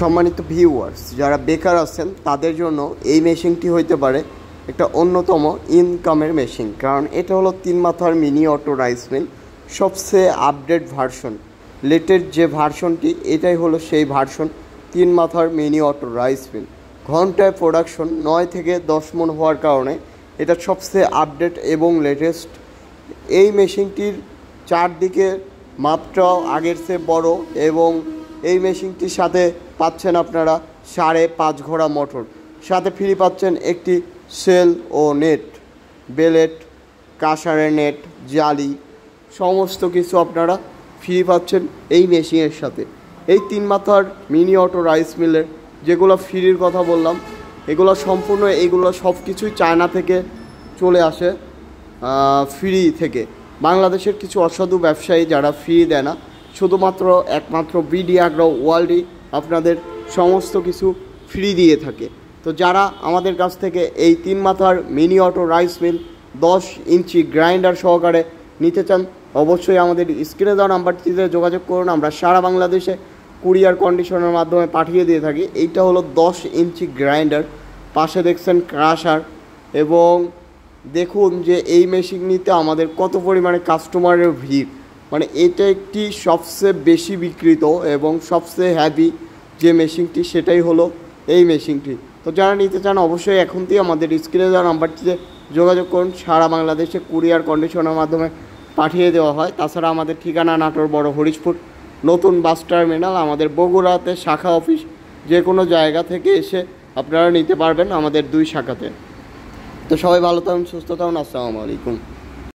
সম্মানিত ভিউয়ার্স, যারা বেকার আছেন তাদের জন্য এই মেশিনটি হইতে পারে একটা অন্যতম ইনকামের মেশিন। কারণ এটা হলো 3 মাথার মিনি অটো রাইস মিল, সবচেয়ে আপডেট ভার্সন, লেটেস্ট যে ভার্সনটি এটাই হলো সেই ভার্সন 3 মাথার মিনি অটো রাইস মিল। ঘন্টায় প্রোডাকশন 9 থেকে 10 মণ হওয়ার কারণে এটা সবচেয়ে আপডেট এবং লেটেস্ট। এই মেশিনটির চারদিকে মাপটাও আগের চেয়ে বড় এবং এই মেশিনটির সাথে পাচ্ছেন আপনারা 5.5 ঘোড়া মোটর, সাথে ফ্রি পাচ্ছেন একটি সেল ও নেট, বেলেট, কাঁসারের নেট, জালি, সমস্ত কিছু আপনারা ফ্রি পাচ্ছেন এই মেশিনের সাথে। এই 3 মাথার মিনি অটো রাইস মিলের যেগুলো ফ্রির কথা বললাম, এগুলো সম্পূর্ণ এইগুলো সব কিছুই চায়না থেকে চলে আসে, ফ্রি থেকে। বাংলাদেশের কিছু অসাধু ব্যবসায়ী যারা ফ্রি দেয় না, শুধুমাত্র একমাত্র বিডি আগ্রো ওয়ার্ল্ডই আপনাদের সমস্ত কিছু ফ্রি দিয়ে থাকে। তো যারা আমাদের কাছ থেকে এই 3 মাথার mini auto rice mill 10 inch grinder সহকারে নিতে চান, অবশ্যই আমাদের স্ক্রিনে দেওয়া নাম্বারটিতে যোগাযোগ করুন। আমরা সারা বাংলাদেশে কুরিয়ার কন্ডিশনের মাধ্যমে পাঠিয়ে দিয়ে থাকি। এইটা হলো 10 ইঞ্চি গ্রাইন্ডার, পাশে দেখছেন ক্রাশার, এবং দেখুন যে এই মেশিন নিতে আমাদের কত পরিমাণে কাস্টমারের ভিড়। মানে এটা একটি সবচেয়ে বেশি বিক্রিত এবং সবচেয়ে হ্যাভি যে মেশিনটি সেটাই হলো এই মেশিনটি। তো যারা নিতে চান অবশ্যই এখন থেকে আমাদের স্ক্রিনে দেওয়া নাম্বারটিতে যোগাযোগ করুন। সারা বাংলাদেশে কুরিয়ার কন্ডিশনের মাধ্যমে পাঠিয়ে দেওয়া হয়। তাছাড়া আমাদের ঠিকানা নাটোর বড় হরিশপুর নতুন বাস টার্মিনাল, আমাদের বগুড়াতে শাখা অফিস। যে কোনো জায়গা থেকে এসে আপনারা নিতে পারবেন আমাদের 2 শাখাতে। তো সবাই ভালো থাকুন, সুস্থ থাকুন, আসসালামু আলাইকুম।